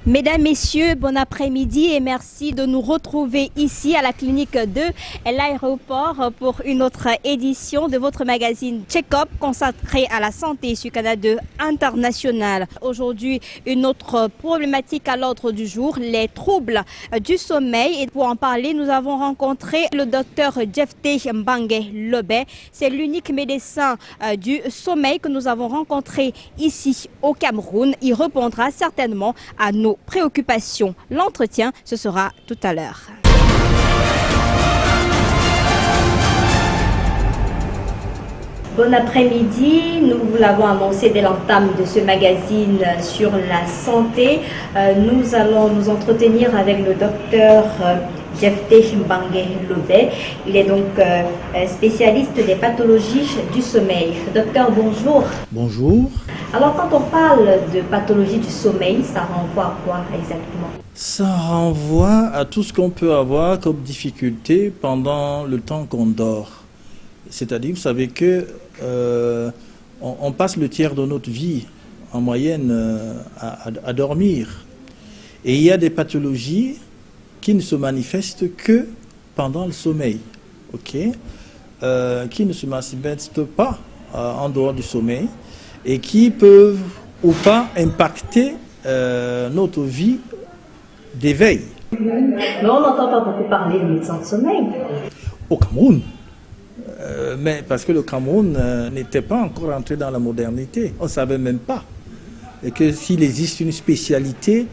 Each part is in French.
Mesdames, Messieurs, bon après-midi et merci de nous retrouver ici à la clinique de l'aéroport pour une autre édition de votre magazine Check-up consacré à la santé sur Canal 2 International. Aujourd'hui, une autre problématique à l'ordre du jour, les troubles du sommeil. Et pour en parler, nous avons rencontré le docteur Jephté Mbangue Lobé. C'est l'unique médecin du sommeil que nous avons rencontré ici au Cameroun. Il répondra certainement à nos préoccupations. L'entretien, ce sera tout à l'heure. Bon après-midi, nous vous l'avons annoncé dès l'entame de ce magazine sur la santé. Nous allons nous entretenir avec le docteur Jephté Mbangue Lobé. Il est donc spécialiste des pathologies du sommeil. Docteur, bonjour. Bonjour. Alors quand on parle de pathologie du sommeil, ça renvoie à quoi exactement? Ça renvoie à tout ce qu'on peut avoir comme difficulté pendant le temps qu'on dort. C'est-à-dire, vous savez que on passe le tiers de notre vie en moyenne à dormir. Et il y a des pathologies qui ne se manifestent que pendant le sommeil, qui ne se manifestent pas en dehors du sommeil et qui peuvent ou pas impacter notre vie d'éveil. Mais on n'entend pas beaucoup parler de médecins de sommeil. Au Cameroun. Mais parce que le Cameroun n'était pas encore entré dans la modernité. On ne savait même pas. Et que s'il existe une spécialité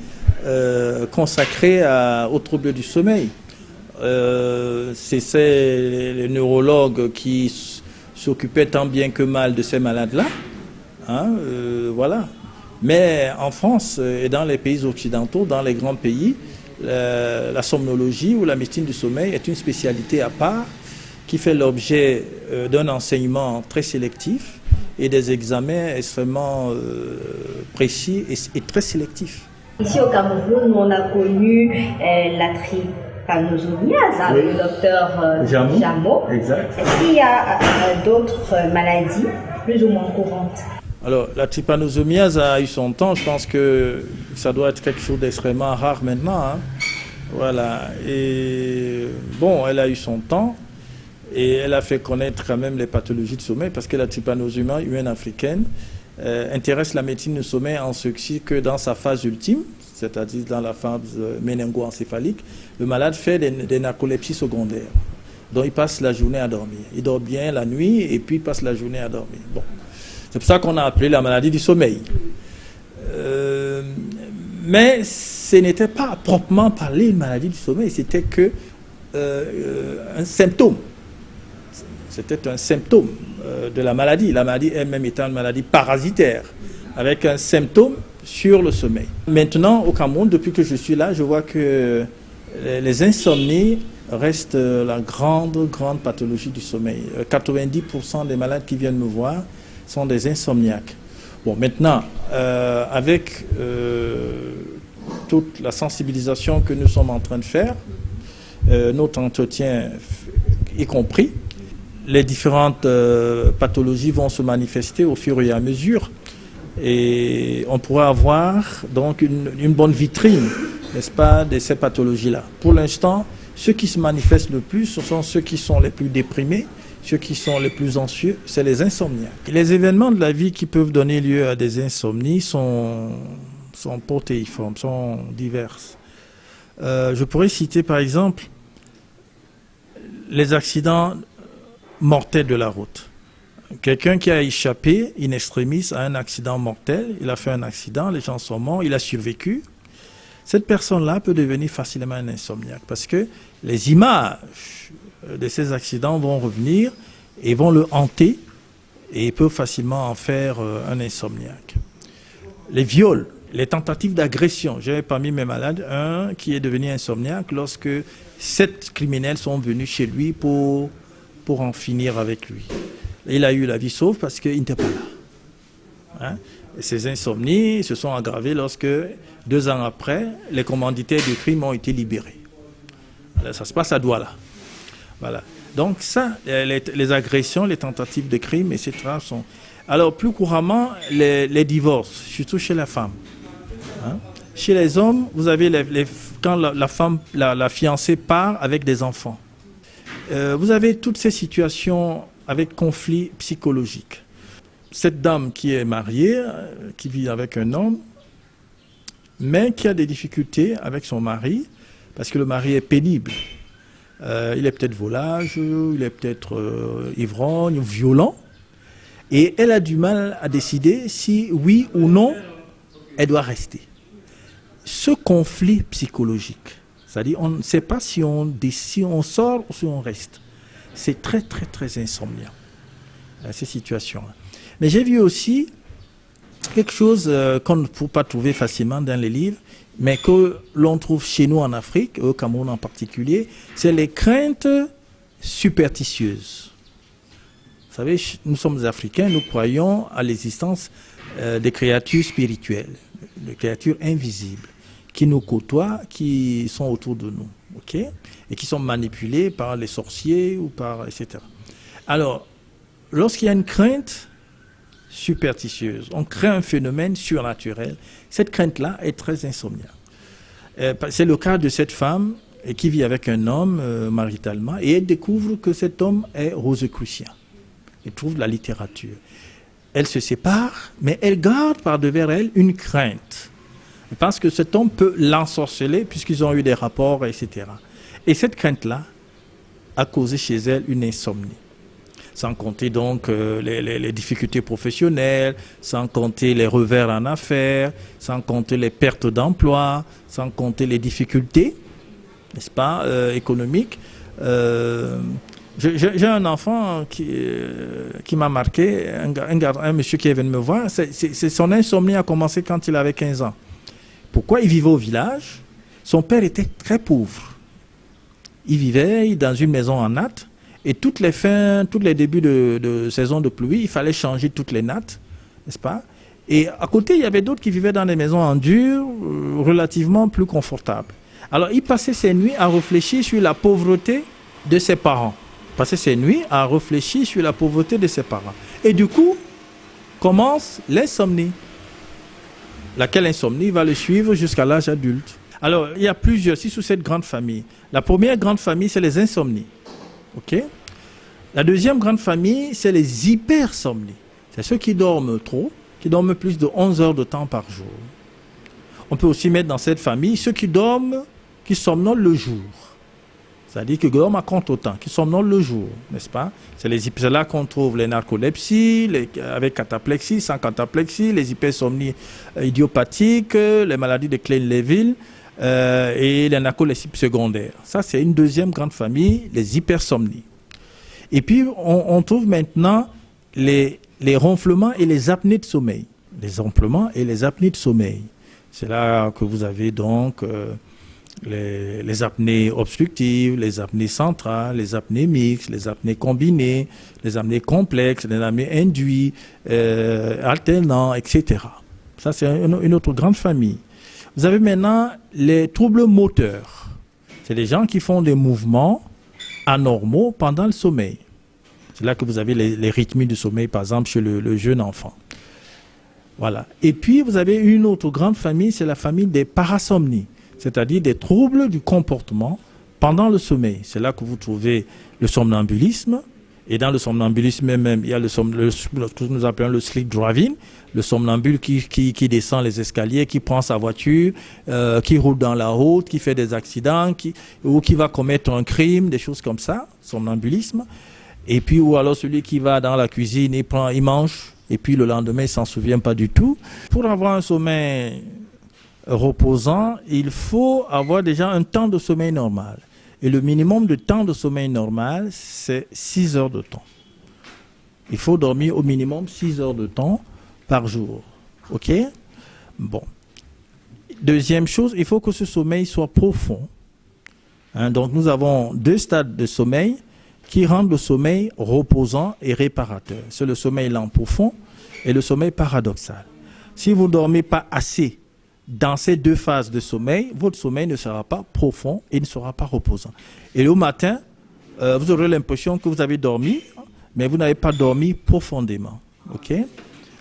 consacrée aux troubles du sommeil. C'est les neurologues qui s'occupaient tant bien que mal de ces malades-là. Voilà. Mais en France et dans les pays occidentaux, dans les grands pays, la somnologie ou la médecine du sommeil est une spécialité à part qui fait l'objet d'un enseignement très sélectif et des examens extrêmement précis et très sélectifs. Ici au Cameroun, on a connu la trypanosomiase avec le docteur Jameau. Exact. Est-ce qu'il y a d'autres maladies plus ou moins courantes? Alors, la trypanosomiase a eu son temps. Je pense que ça doit être quelque chose d'extrêmement rare maintenant. Voilà. Et bon, elle a eu son temps. Et elle a fait connaître quand même les pathologies de sommeil parce que la trypanosomiase humaine africaine intéresse la médecine du sommeil en ce que dans sa phase ultime, c'est-à-dire dans la phase méningo-encéphalique, le malade fait des narcolepsies secondaires. Donc il passe la journée à dormir. Il dort bien la nuit et puis il passe la journée à dormir. Bon. C'est pour ça qu'on a appelé la maladie du sommeil. Mais ce n'était pas proprement parlé une maladie du sommeil, c'était que un symptôme. C'était un symptôme de la maladie. La maladie elle-même étant une maladie parasitaire, avec un symptôme sur le sommeil. Maintenant, au Cameroun, depuis que je suis là, je vois que les insomnies restent la grande pathologie du sommeil. 90% des malades qui viennent me voir sont des insomniaques. Bon, maintenant, avec toute la sensibilisation que nous sommes en train de faire, notre entretien y compris, les différentes pathologies vont se manifester au fur et à mesure et on pourra avoir donc une bonne vitrine, n'est-ce pas, de ces pathologies-là. Pour l'instant, ceux qui se manifestent le plus, ce sont ceux qui sont les plus déprimés, ceux qui sont les plus anxieux, c'est les insomniaques. Les événements de la vie qui peuvent donner lieu à des insomnies sont protéiformes, sont diverses. Je pourrais citer par exemple les accidents mortel de la route. Quelqu'un qui a échappé in extremis à un accident mortel, il a fait un accident, les gens sont morts, il a survécu. Cette personne-là peut devenir facilement un insomniaque parce que les images de ces accidents vont revenir et vont le hanter et il peut facilement en faire un insomniaque. Les viols, les tentatives d'agression. J'ai parmi mes malades un qui est devenu insomniaque lorsque 7 criminels sont venus chez lui pour en finir avec lui. Il a eu la vie sauve parce qu'il n'était pas là. Et ces insomnies se sont aggravées lorsque, 2 ans après, les commanditaires du crime ont été libérés. Alors, ça se passe à Douala. Voilà. Donc ça, les agressions, les tentatives de crime, etc. sont... Alors plus couramment, les divorces, surtout chez la femme. Chez les hommes, vous avez quand la femme, la fiancée part avec des enfants. Vous avez toutes ces situations avec conflit psychologique. Cette dame qui est mariée, qui vit avec un homme, mais qui a des difficultés avec son mari, parce que le mari est pénible. Il est peut-être volage, il est peut-être ivrogne, violent, et elle a du mal à décider si oui ou non elle doit rester. Ce conflit psychologique, c'est-à-dire on ne sait pas si on sort ou si on reste, c'est très très très insomniant, ces situations-là. Mais j'ai vu aussi quelque chose qu'on ne peut pas trouver facilement dans les livres, mais que l'on trouve chez nous en Afrique, au Cameroun en particulier, c'est les craintes superstitieuses. Vous savez, nous sommes Africains, nous croyons à l'existence des créatures spirituelles, des créatures invisibles, qui nous côtoient, qui sont autour de nous, ok, et qui sont manipulées par les sorciers ou par etc. Alors, lorsqu'il y a une crainte superstitieuse, on crée un phénomène surnaturel. Cette crainte-là est très insomniaque. C'est le cas de cette femme qui vit avec un homme maritalement et elle découvre que cet homme est rosicrucien. Elle trouve de la littérature. Elle se sépare, mais elle garde par-devers elle une crainte. Elle pense que cet homme peut l'ensorceler puisqu'ils ont eu des rapports, etc. Et cette crainte-là a causé chez elle une insomnie. Sans compter donc les difficultés professionnelles, sans compter les revers en affaires, sans compter les pertes d'emploi, sans compter les difficultés, n'est-ce pas, économiques. J'ai un enfant qui m'a marqué, un monsieur qui est venu me voir. Son insomnie a commencé quand il avait 15 ans. Pourquoi? Il vivait au village. Son père était très pauvre. Il vivait dans une maison en natte. Et tous les débuts de saison de pluie, il fallait changer toutes les nattes, n'est-ce pas? Et à côté, il y avait d'autres qui vivaient dans des maisons en dur, relativement plus confortables. Alors, il passait ses nuits à réfléchir sur la pauvreté de ses parents. Il passait ses nuits à réfléchir sur la pauvreté de ses parents. Et du coup, commence l'insomnie. Laquelle insomnie va le suivre jusqu'à l'âge adulte. Alors, il y a plusieurs, 6 ou 7 grandes familles. La première grande famille, c'est les insomnies. Okay. La deuxième grande famille, c'est les hypersomnies. C'est ceux qui dorment trop, qui dorment plus de 11 heures de temps par jour. On peut aussi mettre dans cette famille ceux qui dorment, qui somnolent le jour. C'est-à-dire qu'ils dorment à contre-temps, qui somnolent le jour, n'est-ce pas? C'est là qu'on trouve les narcolepsies, avec cataplexie, sans cataplexie, les hypersomnies idiopathiques, les maladies de Klein-Levin, et les narcolepsies secondaires. Ça, c'est une deuxième grande famille, les hypersomnies. Et puis, on trouve maintenant les ronflements et les apnées de sommeil. Les ronflements et les apnées de sommeil. C'est là que vous avez donc les apnées obstructives, les apnées centrales, les apnées mixtes, les apnées combinées, les apnées complexes, les apnées induits, alternants, etc. Ça, c'est une autre grande famille. Vous avez maintenant les troubles moteurs. C'est les gens qui font des mouvements anormaux pendant le sommeil. C'est là que vous avez les rythmies du sommeil, par exemple, chez le jeune enfant. Voilà. Et puis, vous avez une autre grande famille, c'est la famille des parasomnies, c'est-à-dire des troubles du comportement pendant le sommeil. C'est là que vous trouvez le somnambulisme. Et dans le somnambulisme même, il y a ce que nous appelons le sleep driving, le somnambule qui descend les escaliers, qui prend sa voiture, qui roule dans la route, qui fait des accidents, ou qui va commettre un crime, des choses comme ça, somnambulisme. Et puis, ou alors celui qui va dans la cuisine, il mange, et puis le lendemain, il ne s'en souvient pas du tout. Pour avoir un sommeil reposant, il faut avoir déjà un temps de sommeil normal. Et le minimum de temps de sommeil normal, c'est 6 heures de temps. Il faut dormir au minimum 6 heures de temps par jour. OK? Bon. Deuxième chose, il faut que ce sommeil soit profond. Donc nous avons 2 stades de sommeil qui rendent le sommeil reposant et réparateur. C'est le sommeil lent profond et le sommeil paradoxal. Si vous ne dormez pas assez dans ces 2 phases de sommeil, votre sommeil ne sera pas profond et ne sera pas reposant. Et le matin, vous aurez l'impression que vous avez dormi, mais vous n'avez pas dormi profondément. OK?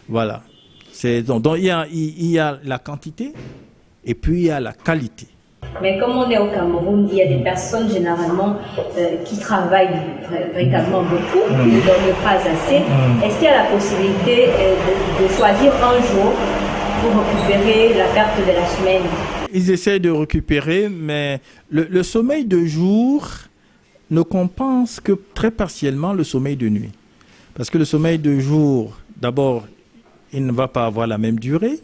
Voilà. Donc il y a la quantité et puis il y a la qualité. Mais comme on est au Cameroun, il y a des personnes généralement qui travaillent véritablement beaucoup, qui ne dorment pas assez. Est-ce qu'il y a la possibilité de choisir un jour pour récupérer la perte de la semaine? Ils essayent de récupérer, mais le sommeil de jour ne compense que très partiellement le sommeil de nuit. Parce que le sommeil de jour, d'abord, il ne va pas avoir la même durée.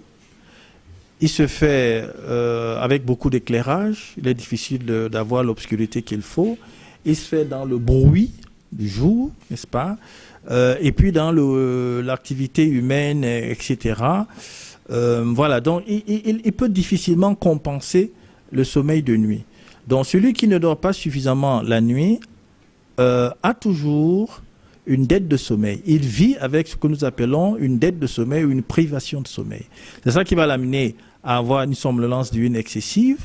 Il se fait avec beaucoup d'éclairage. Il est difficile d'avoir l'obscurité qu'il faut. Il se fait dans le bruit du jour, n'est-ce pas? Et puis dans l'activité humaine, etc. Voilà, donc il peut difficilement compenser le sommeil de nuit. Donc celui qui ne dort pas suffisamment la nuit a toujours une dette de sommeil. Il vit avec ce que nous appelons une dette de sommeil ou une privation de sommeil. C'est ça qui va l'amener à avoir une somnolence diurne excessive,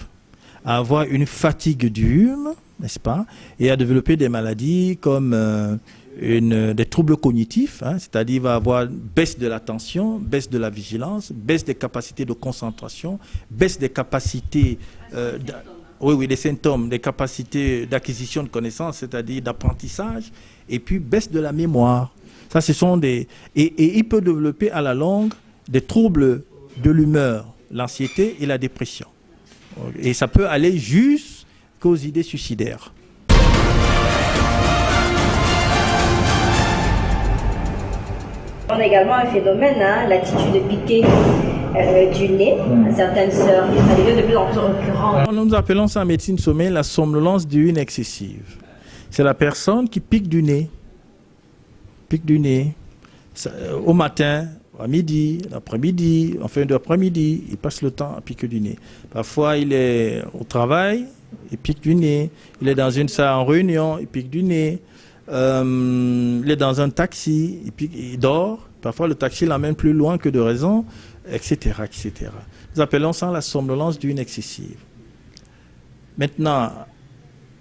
à avoir une fatigue diurne, n'est-ce pas, et à développer des maladies comme des troubles cognitifs, hein, c'est-à-dire il va avoir baisse de l'attention, baisse de la vigilance, baisse des capacités de concentration, baisse des capacités, des symptômes, des capacités d'acquisition de connaissances, c'est-à-dire d'apprentissage, et puis baisse de la mémoire. Ça, ce sont des... Et il peut développer à la longue des troubles de l'humeur, l'anxiété et la dépression. Et ça peut aller jusqu'aux idées suicidaires. On a également un phénomène, l'attitude de piquer du nez à certaines sœurs. Ça devient de plus en plus récurrent. Nous appelons ça en médecine sommeil la somnolence diurne excessive. C'est la personne qui pique du nez. Pique du nez. Ça, au matin, à midi, l'après-midi, en fin d'après-midi, il passe le temps à piquer du nez. Parfois, il est au travail, il pique du nez. Il est dans une salle en réunion, il pique du nez. Il est dans un taxi, il dort. Parfois, le taxi l'emmène plus loin que de raison, etc., etc. Nous appelons ça la somnolence diurne excessive. Maintenant,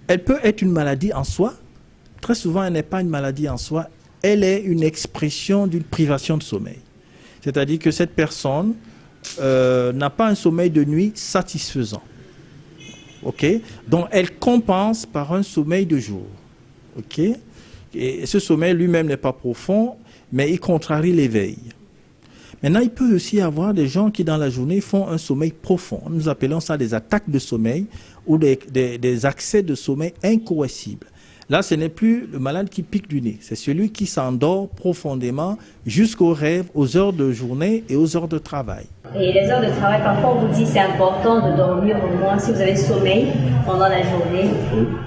elle peut être une maladie en soi. Très souvent, elle n'est pas une maladie en soi. Elle est une expression d'une privation de sommeil. C'est-à-dire que cette personne n'a pas un sommeil de nuit satisfaisant. OK? Donc, elle compense par un sommeil de jour. OK? Et ce sommeil lui-même n'est pas profond, mais il contrarie l'éveil. Maintenant, il peut aussi y avoir des gens qui, dans la journée, font un sommeil profond. Nous appelons ça des attaques de sommeil ou des accès de sommeil incoercibles. Là, ce n'est plus le malade qui pique du nez. C'est celui qui s'endort profondément jusqu'au rêve, aux heures de journée et aux heures de travail. Et les heures de travail, parfois on vous dit c'est important de dormir au moins, si vous avez sommeil pendant la journée,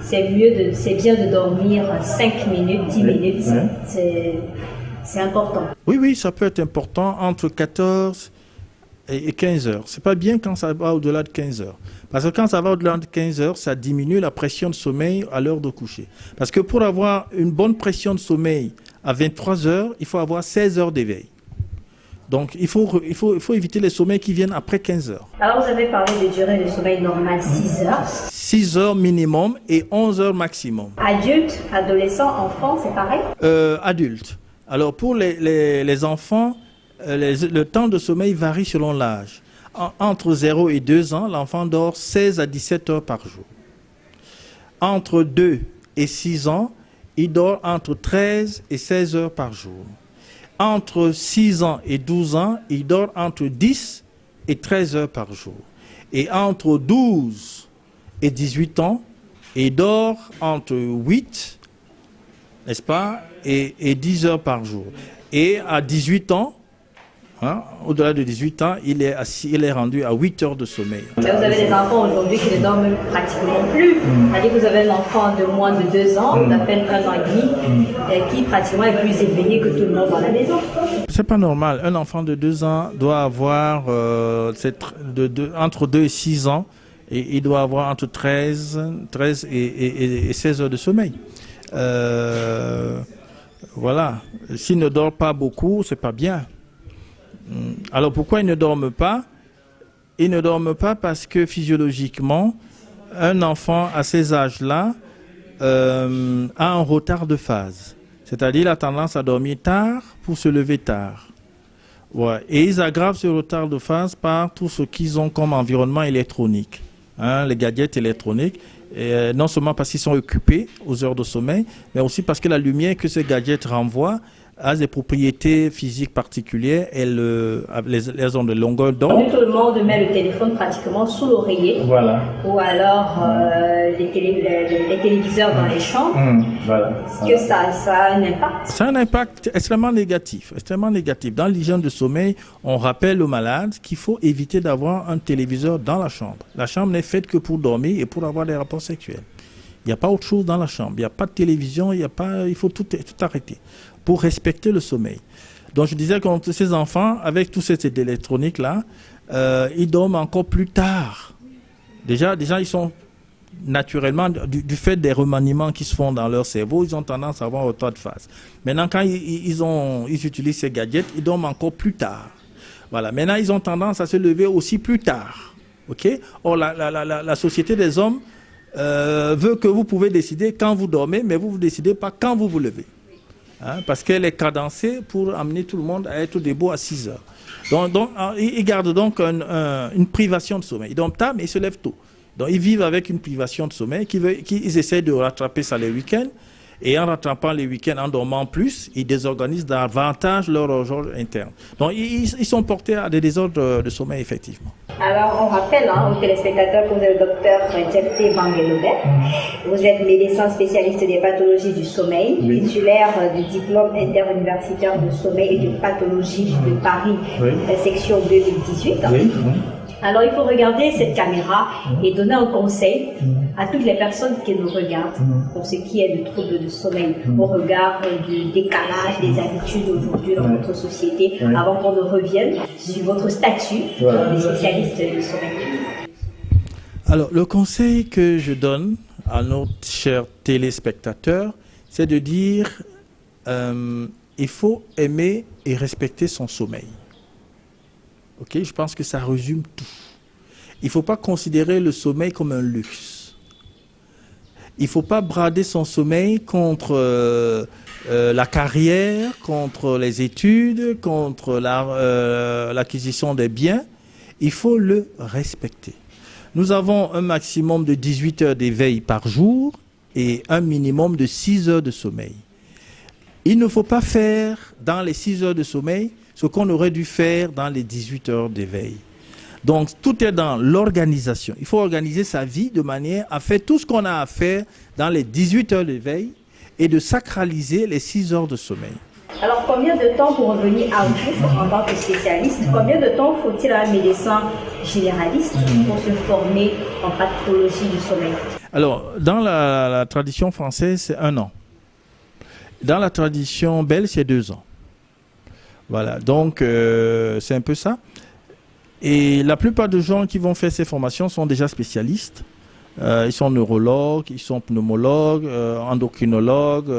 c'est bien de dormir 5 minutes, 10 minutes, c'est important. Oui, ça peut être important entre 14 et 15 heures. C'est pas bien quand ça va au-delà de 15 heures. Parce que quand ça va au-delà de 15 heures, ça diminue la pression de sommeil à l'heure de coucher. Parce que pour avoir une bonne pression de sommeil à 23 heures, il faut avoir 16 heures d'éveil. Donc, il faut éviter les sommeils qui viennent après 15 heures. Alors, vous avez parlé de durée de sommeil normale, 6 heures. 6 heures minimum et 11 heures maximum. Adultes, adolescents, enfants, c'est pareil? Adultes. Alors, pour les enfants, le temps de sommeil varie selon l'âge. Entre 0 et 2 ans, l'enfant dort 16 à 17 heures par jour. Entre 2 et 6 ans, il dort entre 13 et 16 heures par jour. Entre 6 ans et 12 ans, il dort entre 10 et 13 heures par jour. Et entre 12 et 18 ans, il dort entre 8, n'est-ce pas, et 10 heures par jour. Et à 18 ans, au-delà de 18 ans, il est rendu à 8 heures de sommeil. Vous avez des enfants aujourd'hui qui ne dorment pratiquement plus. C'est-à-dire que vous avez un enfant de moins de 2 ans, d'à peine 1 an et demi, qui pratiquement est plus éveillé que tout le monde dans la maison. C'est pas normal. Un enfant de 2 ans doit avoir entre 2 et 6 ans, et il doit avoir entre 13 et 16 heures de sommeil. Voilà. S'il ne dort pas beaucoup, c'est pas bien. Alors pourquoi ils ne dorment pas? Ils ne dorment pas parce que physiologiquement, un enfant à ces âges-là a un retard de phase. C'est-à-dire qu'il a tendance à dormir tard pour se lever tard. Ouais. Et ils aggravent ce retard de phase par tout ce qu'ils ont comme environnement électronique. Hein, les gadgets électroniques. Et non seulement parce qu'ils sont occupés aux heures de sommeil, mais aussi parce que la lumière que ces gadgets renvoient a des propriétés physiques particulières. Elles ont de longueur d'onde. Tout le monde met le téléphone pratiquement sous l'oreiller. Voilà. Ou alors les téléviseurs dans les chambres. Voilà. Est-ce que ça a un impact? Ça a un impact extrêmement négatif. Extrêmement négatif. Dans l'hygiène de sommeil, on rappelle aux malades qu'il faut éviter d'avoir un téléviseur dans la chambre. La chambre n'est faite que pour dormir et pour avoir des rapports sexuels. Il n'y a pas autre chose dans la chambre. Il n'y a pas de télévision. Il faut tout arrêter pour respecter le sommeil. Donc je disais que ces enfants, avec tout cet électronique-là, ils dorment encore plus tard. Déjà ils sont naturellement, du fait des remaniements qui se font dans leur cerveau, ils ont tendance à avoir un retard de phase. Maintenant, quand ils utilisent ces gadgets, ils dorment encore plus tard. Voilà. Maintenant, ils ont tendance à se lever aussi plus tard. Okay? Or, la société des hommes veut que vous pouvez décider quand vous dormez, mais vous ne décidez pas quand vous vous levez. Hein, parce qu'elle est cadencée pour amener tout le monde à être debout à 6 heures. Donc ils gardent donc une privation de sommeil. Ils dorment tard, mais ils se lèvent tôt. Donc ils vivent avec une privation de sommeil qu'ils essaient de rattraper ça les week-ends. Et en rattrapant les week-ends, en dormant plus, ils désorganisent davantage leur horloge interne. Donc ils sont portés à des désordres de sommeil, effectivement. Alors, on rappelle aux téléspectateurs que vous êtes le docteur Jeffrey Van Gelobert. Vous êtes médecin spécialiste des pathologies du sommeil, titulaire du diplôme interuniversitaire de sommeil et de pathologie de Paris, section 2018. Alors, il faut regarder cette caméra et donner un conseil à toutes les personnes qui nous regardent pour ce qui est du trouble de sommeil, au regard du décalage des habitudes aujourd'hui dans notre société, avant qu'on ne revienne sur votre statut de spécialiste du sommeil. Alors, le conseil que je donne à nos chers téléspectateurs, c'est de dire il faut aimer et respecter son sommeil. Ok, je pense que ça résume tout. Il ne faut pas considérer le sommeil comme un luxe. Il ne faut pas brader son sommeil contre la carrière, contre les études, contre l'acquisition des biens. Il faut le respecter. Nous avons un maximum de 18 heures d'éveil par jour et un minimum de 6 heures de sommeil. Il ne faut pas faire dans les 6 heures de sommeil ce qu'on aurait dû faire dans les 18 heures d'éveil. Donc, tout est dans l'organisation. Il faut organiser sa vie de manière à faire tout ce qu'on a à faire dans les 18 heures d'éveil et de sacraliser les 6 heures de sommeil. Alors, combien de temps, pour revenir à vous en tant que spécialiste, combien de temps faut-il à un médecin généraliste pour se former en pathologie du sommeil? Alors, dans la tradition française, c'est 1 an. Dans la tradition belge, c'est 2 ans. Voilà, donc c'est un peu ça. Et la plupart des gens qui vont faire ces formations sont déjà spécialistes. Ils sont neurologues, ils sont pneumologues, endocrinologues,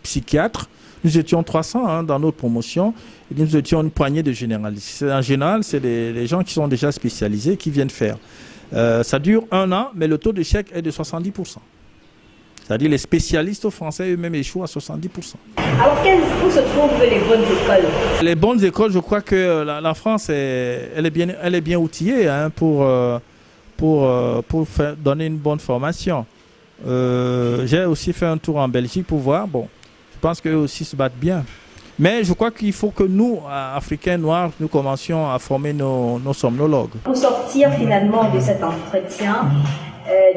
psychiatres. Nous étions 300 dans notre promotion et nous étions une poignée de généralistes. En général, c'est les gens qui sont déjà spécialisés qui viennent faire. Ça dure 1 an, mais le taux d'échec est de 70%. C'est-à-dire les spécialistes français eux-mêmes échouent à 70%. Alors, où se trouvent les bonnes écoles? Les bonnes écoles, je crois que la France, elle est bien outillée pour donner une bonne formation. J'ai aussi fait un tour en Belgique pour voir. Bon, je pense qu'eux aussi se battent bien. Mais je crois qu'il faut que nous, Africains noirs, nous commencions à former nos somnologues. Pour sortir finalement de cet entretien,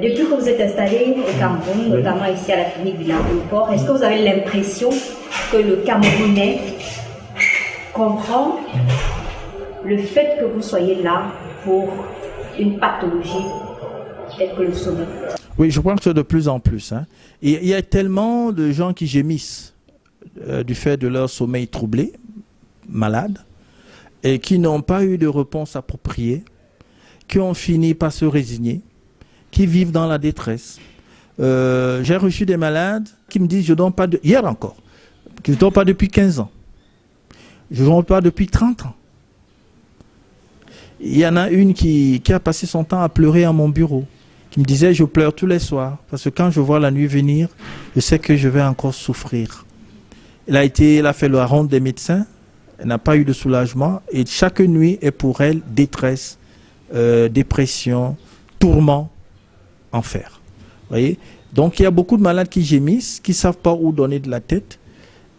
depuis que vous êtes installé au Cameroun, notamment ici à la clinique de l'aéroport, est-ce que vous avez l'impression que le Camerounais comprend le fait que vous soyez là pour une pathologie telle que le sommeil? Oui, je pense que de plus en plus. Il y a tellement de gens qui gémissent du fait de leur sommeil troublé, malade, et qui n'ont pas eu de réponse appropriée, qui ont fini par se résigner, qui vivent dans la détresse. J'ai reçu des malades qui me disent, je ne dors pas, hier encore, je ne dors pas depuis 15 ans. Je ne dors pas depuis 30 ans. Il y en a une qui a passé son temps à pleurer à mon bureau, qui me disait, je pleure tous les soirs, parce que quand je vois la nuit venir, je sais que je vais encore souffrir. Elle a fait la ronde des médecins, elle n'a pas eu de soulagement et chaque nuit est pour elle détresse, dépression, tourment, enfer. Vous voyez? Donc il y a beaucoup de malades qui gémissent, qui ne savent pas où donner de la tête.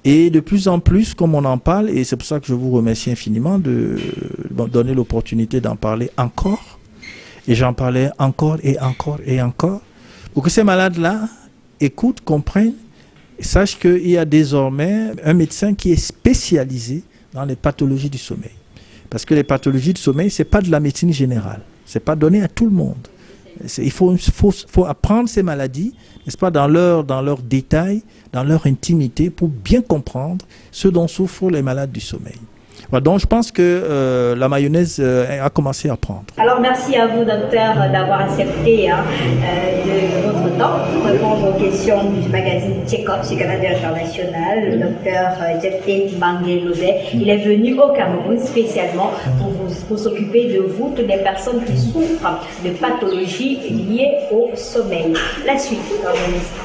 Et de plus en plus, comme on en parle, et c'est pour ça que je vous remercie infiniment de donner l'opportunité d'en parler encore. Et j'en parlais encore et encore et encore. Pour que ces malades-là écoutent, comprennent, et sachent qu'il y a désormais un médecin qui est spécialisé dans les pathologies du sommeil. Parce que les pathologies du sommeil, ce n'est pas de la médecine générale. Ce n'est pas donné à tout le monde. Il faut apprendre ces maladies, n'est-ce pas, dans leur détail, dans leur intimité, pour bien comprendre ce dont souffrent les malades du sommeil. Voilà, donc je pense que la mayonnaise a commencé à prendre. Alors merci à vous, docteur, d'avoir accepté de votre temps pour répondre aux questions du magazine Check-up sur Canada International. Le docteur Jefté Mbangué Lobé, il est venu au Cameroun spécialement pour s'occuper de vous, toutes les personnes qui souffrent de pathologies liées au sommeil. La suite, dans le ministre.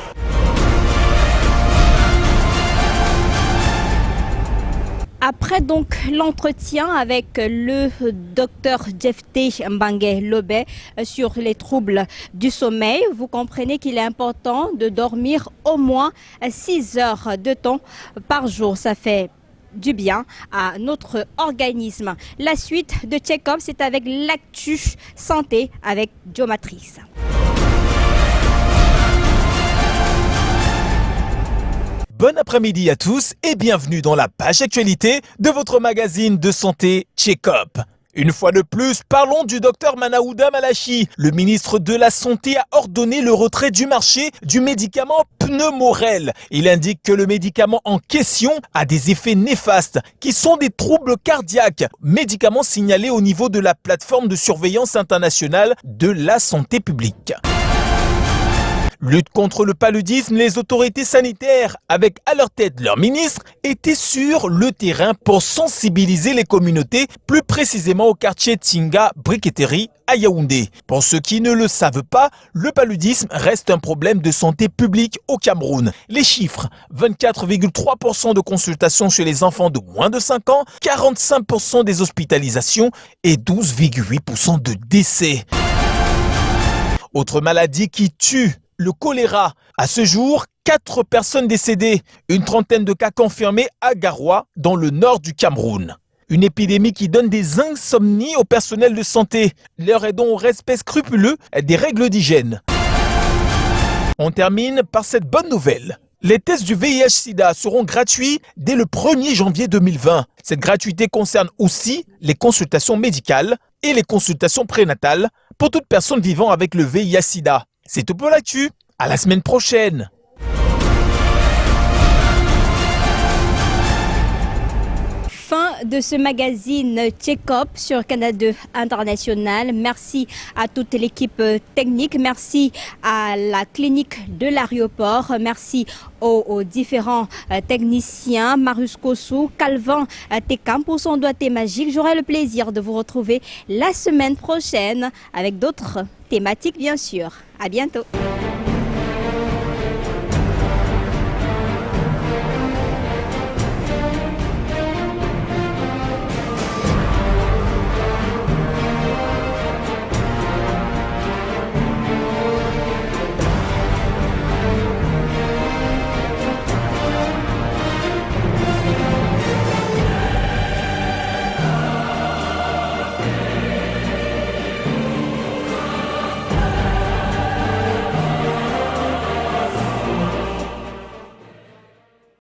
Après donc l'entretien avec le docteur Jefté Mbangué Lobé sur les troubles du sommeil, vous comprenez qu'il est important de dormir au moins 6 heures de temps par jour. Ça fait du bien à notre organisme. La suite de Check-up, c'est avec l'actu santé avec Joe Matrice. Bon après-midi à tous et bienvenue dans la page actualité de votre magazine de santé Check-up. Une fois de plus, parlons du docteur Manaouda Malachi. Le ministre de la Santé a ordonné le retrait du marché du médicament Pneumorel. Il indique que le médicament en question a des effets néfastes qui sont des troubles cardiaques. Médicament signalé au niveau de la plateforme de surveillance internationale de la santé publique. Lutte contre le paludisme, les autorités sanitaires, avec à leur tête leur ministre, étaient sur le terrain pour sensibiliser les communautés, plus précisément au quartier Tinga Briqueterie à Yaoundé. Pour ceux qui ne le savent pas, le paludisme reste un problème de santé publique au Cameroun. Les chiffres, 24,3% de consultations chez les enfants de moins de 5 ans, 45% des hospitalisations et 12,8% de décès. Autre maladie qui tue, le choléra. À ce jour, 4 personnes décédées, une trentaine de cas confirmés à Garoua, dans le nord du Cameroun. Une épidémie qui donne des insomnies au personnel de santé, leur aidant au respect scrupuleux des règles d'hygiène. On termine par cette bonne nouvelle. Les tests du VIH-Sida seront gratuits dès le 1er janvier 2020. Cette gratuité concerne aussi les consultations médicales et les consultations prénatales pour toute personne vivant avec le VIH-Sida. C'est tout pour l'actu. À la semaine prochaine. Fin de ce magazine Check-up sur Canada International. Merci à toute l'équipe technique. Merci à la clinique de l'aéroport. Merci aux différents techniciens. Marius Kossou, Calvin Tekam pour son doigté magique. J'aurai le plaisir de vous retrouver la semaine prochaine avec d'autres thématiques, bien sûr. À bientôt.